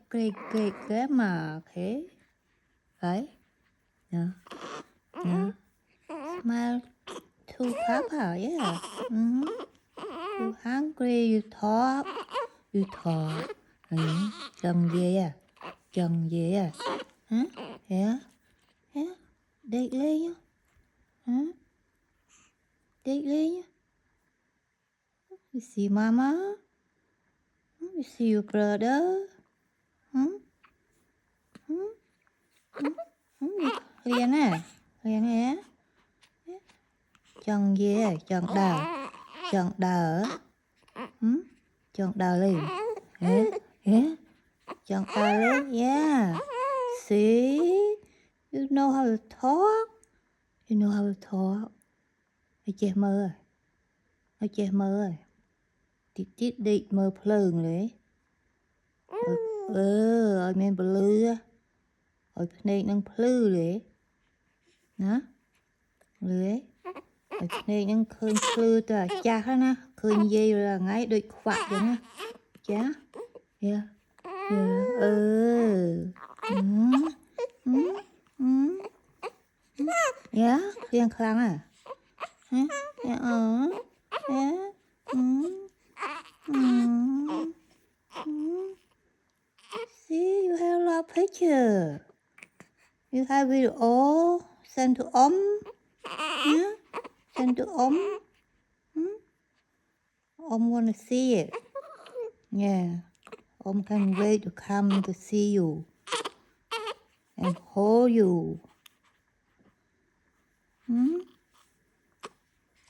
cái mà thế đấy yeah. Yeah. Smile too papa yeah you hungry you talk chồng về à hả yeah yeah đi lên nhá hả đi lên nhá you see mama you see your brother liền à chồng về à chồng đờ chồng đờ lên chồng đờ lên yeah see you know how to talk ai che mơ tít đi mơ phơnเลยai men bự ai này năng phưเลยนะเลยai này năng khơi phư ta cha hết na khơi dây là ngay đôi quạt vậy na cha yeah yeah khiêng khăng à See, you have a lot of picture. You have video send to yeah? Send to wanna see it. Yeah. Can't wait to come to see you and hold you.